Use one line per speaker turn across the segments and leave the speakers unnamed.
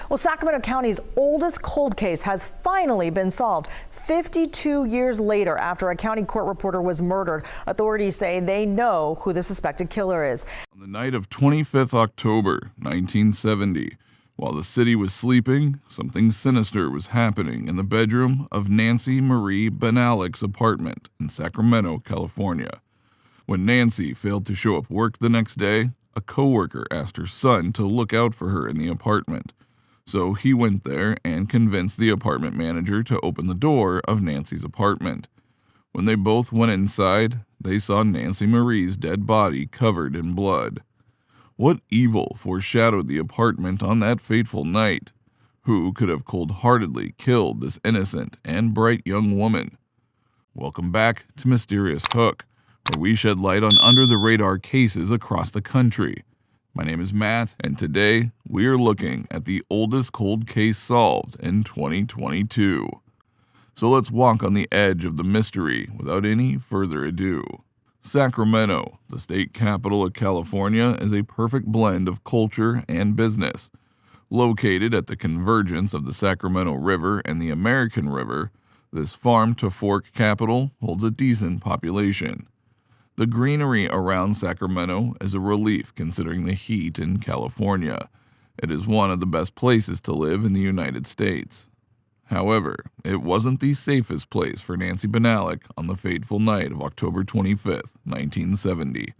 Well, Sacramento County's oldest cold case has finally been solved. 52 years later, after a county court reporter was murdered, authorities say they know who the suspected killer is.
On the night of 25th October, 1970, while the city was sleeping, something sinister was happening in the bedroom of Nancy Marie Bennallack's apartment in Sacramento, California. When Nancy failed to show up work the next day, a coworker asked her son to look out for her in the apartment. So he went there and convinced the apartment manager to open the door of Nancy's apartment. When they both went inside, they saw Nancy Marie's dead body covered in blood. What evil foreshadowed the apartment on that fateful night? Who could have cold-heartedly killed this innocent and bright young woman? Welcome back to Mysterious Hook, where we shed light on under-the-radar cases across the country. My name is Matt, and today we are looking at the oldest cold case solved in 2022. So let's walk on the edge of the mystery without any further ado. Sacramento, the state capital of California, is a perfect blend of culture and business. Located at the convergence of the Sacramento River and the American River, this farm-to-fork capital holds a decent population. The greenery around Sacramento is a relief considering the heat in California. It is one of the best places to live in the United States. However, it wasn't the safest place for Nancy Bennallack on the fateful night of October 25th, 1970.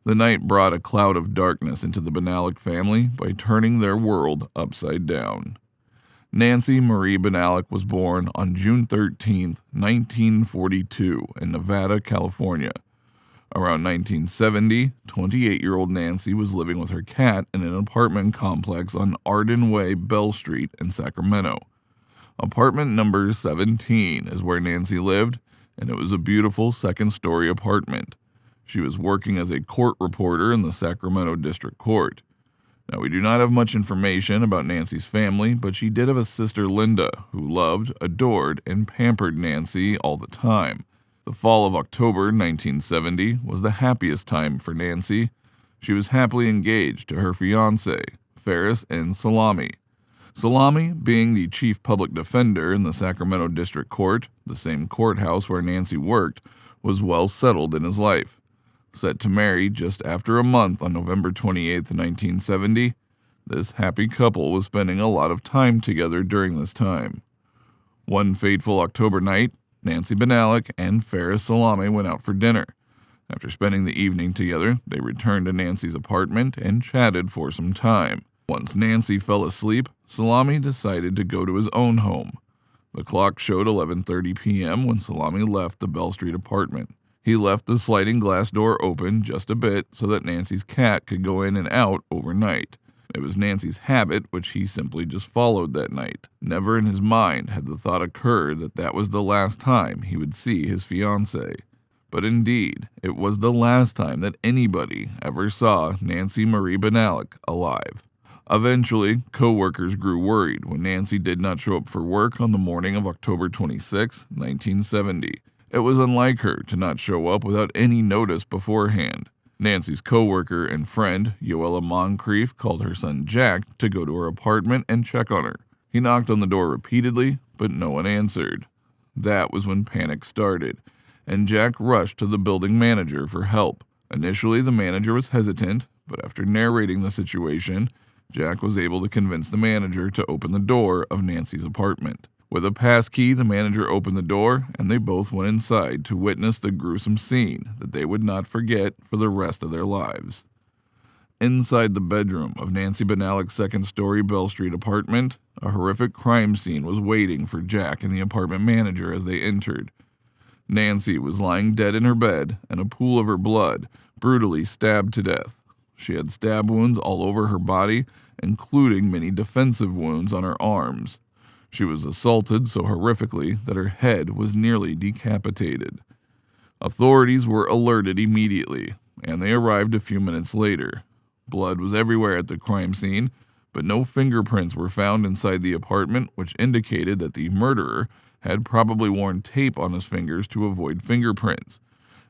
The night brought a cloud of darkness into the Bennallack family by turning their world upside down. Nancy Marie Bennallack was born on June 13, 1942, in Nevada, California. Around 1970, 28-year-old Nancy was living with her cat in an apartment complex on Arden Way, Bell Street in Sacramento. Apartment number 17 is where Nancy lived, and it was a beautiful second-story apartment. She was working as a court reporter in the Sacramento District Court. Now, we do not have much information about Nancy's family, but she did have a sister, Linda, who loved, adored, and pampered Nancy all the time. The fall of October 1970 was the happiest time for Nancy. She was happily engaged to her fiancé, Ferris and Salami. Salami, being the chief public defender in the Sacramento District Court, the same courthouse where Nancy worked, was well settled in his life. Set to marry just after a month on November 28, 1970, this happy couple was spending a lot of time together during this time. One fateful October night, Nancy Bennallack and Ferris Salami went out for dinner. After spending the evening together, they returned to Nancy's apartment and chatted for some time. Once Nancy fell asleep, Salami decided to go to his own home. The clock showed 11:30 p.m. when Salami left the Bell Street apartment. He left the sliding glass door open just a bit so that Nancy's cat could go in and out overnight. It was Nancy's habit, which he simply just followed that night. Never in his mind had the thought occurred that that was the last time he would see his fiancée. But indeed, it was the last time that anybody ever saw Nancy Marie Bennallack alive. Eventually, co-workers grew worried when Nancy did not show up for work on the morning of October 26, 1970. It was unlike her to not show up without any notice beforehand. Nancy's co-worker and friend, Yoella Moncrief, called her son Jack to go to her apartment and check on her. He knocked on the door repeatedly, but no one answered. That was when panic started, and Jack rushed to the building manager for help. Initially, the manager was hesitant, but after narrating the situation, Jack was able to convince the manager to open the door of Nancy's apartment. With a pass key, the manager opened the door, and they both went inside to witness the gruesome scene that they would not forget for the rest of their lives. Inside the bedroom of Nancy Bennallack's second-story Bell Street apartment, a horrific crime scene was waiting for Jack and the apartment manager as they entered. Nancy was lying dead in her bed, and a pool of her blood, brutally stabbed to death. She had stab wounds all over her body, including many defensive wounds on her arms. She was assaulted so horrifically that her head was nearly decapitated. Authorities were alerted immediately, and they arrived a few minutes later. Blood was everywhere at the crime scene, but no fingerprints were found inside the apartment, which indicated that the murderer had probably worn tape on his fingers to avoid fingerprints,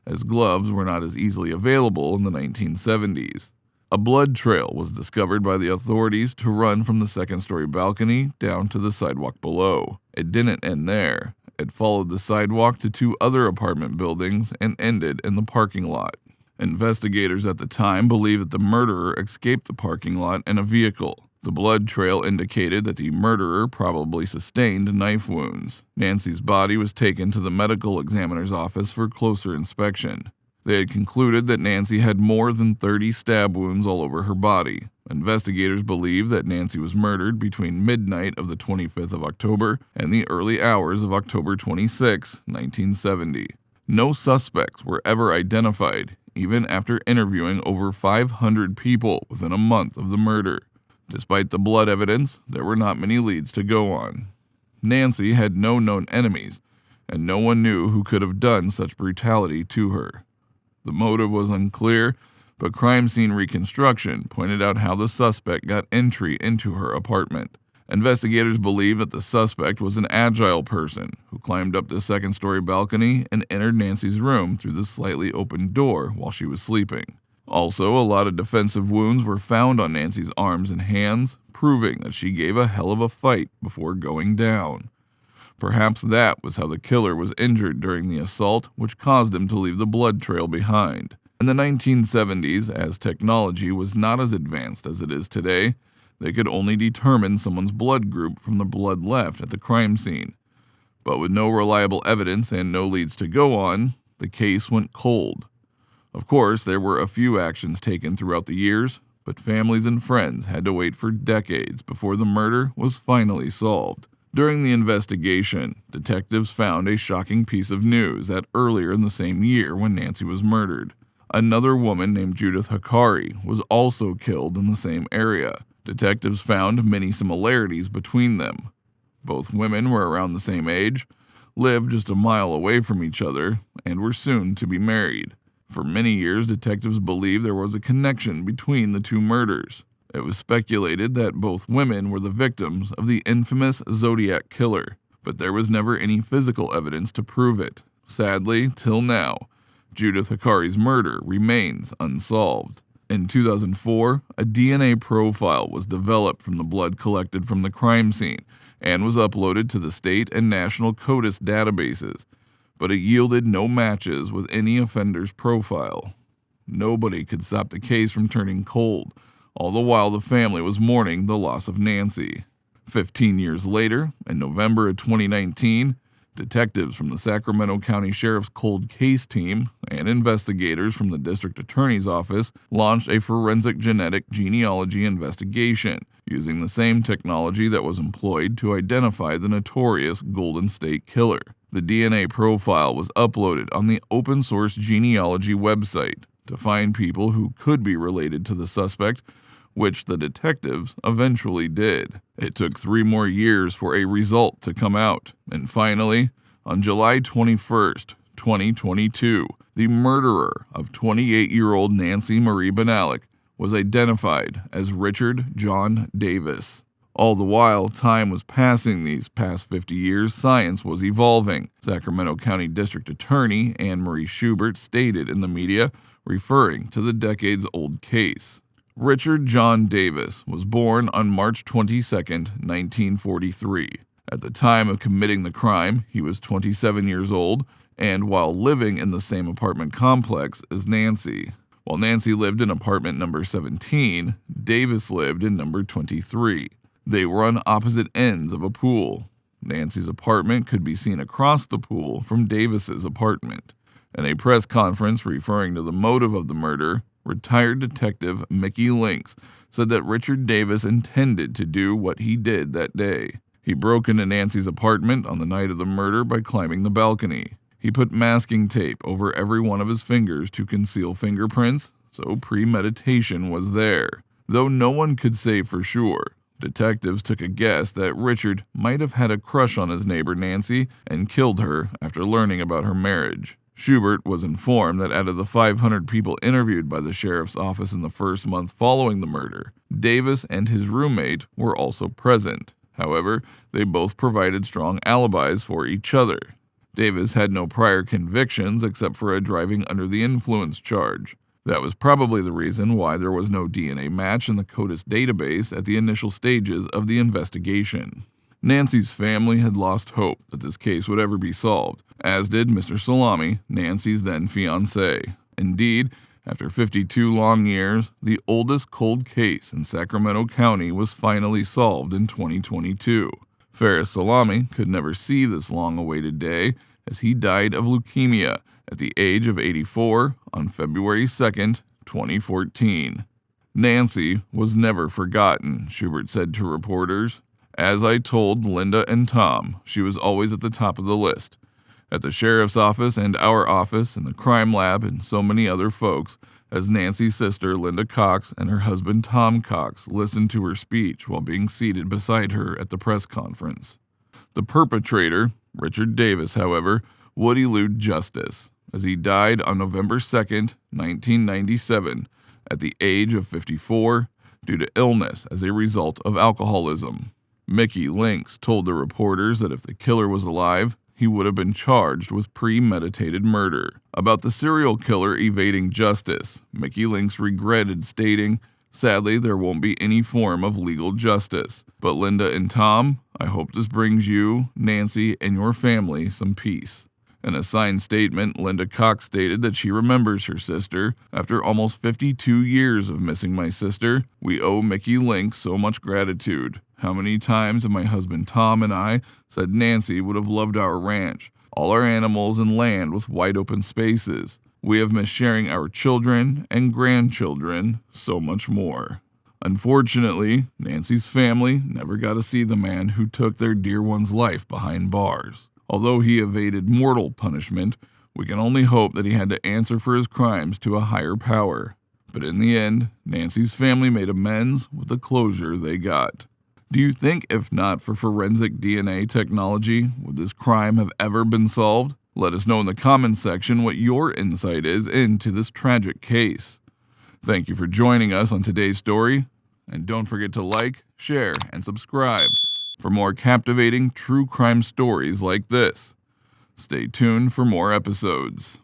as gloves were not as easily available in the 1970s. A blood trail was discovered by the authorities to run from the second-story balcony down to the sidewalk below. It didn't end there. It followed the sidewalk to 2 other apartment buildings and ended in the parking lot. Investigators at the time believed that the murderer escaped the parking lot in a vehicle. The blood trail indicated that the murderer probably sustained knife wounds. Nancy's body was taken to the medical examiner's office for closer inspection. They had concluded that Nancy had more than 30 stab wounds all over her body. Investigators believe that Nancy was murdered between midnight of the 25th of October and the early hours of October 26, 1970. No suspects were ever identified, even after interviewing over 500 people within a month of the murder. Despite the blood evidence, there were not many leads to go on. Nancy had no known enemies, and no one knew who could have done such brutality to her. The motive was unclear, but crime scene reconstruction pointed out how the suspect got entry into her apartment. Investigators believe that the suspect was an agile person who climbed up the second-story balcony and entered Nancy's room through the slightly open door while she was sleeping. Also, a lot of defensive wounds were found on Nancy's arms and hands, proving that she gave a hell of a fight before going down. Perhaps that was how the killer was injured during the assault, which caused him to leave the blood trail behind. In the 1970s, as technology was not as advanced as it is today, they could only determine someone's blood group from the blood left at the crime scene. But with no reliable evidence and no leads to go on, the case went cold. Of course, there were a few actions taken throughout the years, but families and friends had to wait for decades before the murder was finally solved. During the investigation, detectives found a shocking piece of news that earlier in the same year when Nancy was murdered, another woman named Judith Hikari was also killed in the same area. Detectives found many similarities between them. Both women were around the same age, lived just a mile away from each other, and were soon to be married. For many years, detectives believed there was a connection between the 2 murders. It was speculated that both women were the victims of the infamous Zodiac killer, but there was never any physical evidence to prove it. Sadly, till now, Judith Hikari's murder remains unsolved. In 2004, a DNA profile was developed from the blood collected from the crime scene and was uploaded to the state and national CODIS databases, but it yielded no matches with any offender's profile. Nobody could stop the case from turning cold, all the while the family was mourning the loss of Nancy. 15 years later, in November of 2019, detectives from the Sacramento County Sheriff's Cold Case team and investigators from the District Attorney's Office launched a forensic genetic genealogy investigation using the same technology that was employed to identify the notorious Golden State Killer. The DNA profile was uploaded on the open-source genealogy website to find people who could be related to the suspect, which the detectives eventually did. It took 3 more years for a result to come out, and finally, on July 21st, 2022, the murderer of 28-year-old Nancy Marie Bennallack was identified as Richard John Davis. All the while, time was passing these past 50 years, science was evolving. Sacramento County District Attorney Anne Marie Schubert stated in the media, referring to the decades-old case. Richard John Davis was born on March 22, 1943. At the time of committing the crime, he was 27 years old, and while living in the same apartment complex as Nancy. While Nancy lived in apartment number 17, Davis lived in number 23. They were on opposite ends of a pool. Nancy's apartment could be seen across the pool from Davis's apartment. In a press conference referring to the motive of the murder, retired detective Mickey Lynx said that Richard Davis intended to do what he did that day. He broke into Nancy's apartment on the night of the murder by climbing the balcony. He put masking tape over every one of his fingers to conceal fingerprints, so premeditation was there. Though no one could say for sure, detectives took a guess that Richard might have had a crush on his neighbor Nancy and killed her after learning about her marriage. Schubert was informed that out of the 500 people interviewed by the sheriff's office in the first month following the murder, Davis and his roommate were also present. However, they both provided strong alibis for each other. Davis had no prior convictions except for a driving under the influence charge. That was probably the reason why there was no DNA match in the CODIS database at the initial stages of the investigation. Nancy's family had lost hope that this case would ever be solved, as did Mr. Salami, Nancy's then fiancé. Indeed, after 52 long years, the oldest cold case in Sacramento County was finally solved in 2022. Ferris Salami could never see this long-awaited day, as he died of leukemia at the age of 84 on February 2, 2014. Nancy was never forgotten, Schubert said to reporters. As I told Linda and Tom, she was always at the top of the list. At the sheriff's office and our office and the crime lab and so many other folks, as Nancy's sister Linda Cox and her husband Tom Cox listened to her speech while being seated beside her at the press conference. The perpetrator, Richard Davis, however, would elude justice, as he died on November 2, 1997, at the age of 54, due to illness as a result of alcoholism. Mickey Lynx told the reporters that if the killer was alive, he would have been charged with premeditated murder. About the serial killer evading justice, Mickey Lynx regretted stating, "Sadly, there won't be any form of legal justice. But Linda and Tom, I hope this brings you, Nancy, and your family some peace." In a signed statement, Linda Cox stated that she remembers her sister. "After almost 52 years of missing my sister, we owe Mickey Lynx so much gratitude. How many times have my husband Tom and I said Nancy would have loved our ranch, all our animals and land with wide open spaces. We have missed sharing our children and grandchildren so much more." Unfortunately, Nancy's family never got to see the man who took their dear one's life behind bars. Although he evaded mortal punishment, we can only hope that he had to answer for his crimes to a higher power. But in the end, Nancy's family made amends with the closure they got. Do you think if not for forensic DNA technology, would this crime have ever been solved? Let us know in the comments section what your insight is into this tragic case. Thank you for joining us on today's story, and don't forget to like, share, and subscribe for more captivating true crime stories like this. Stay tuned for more episodes.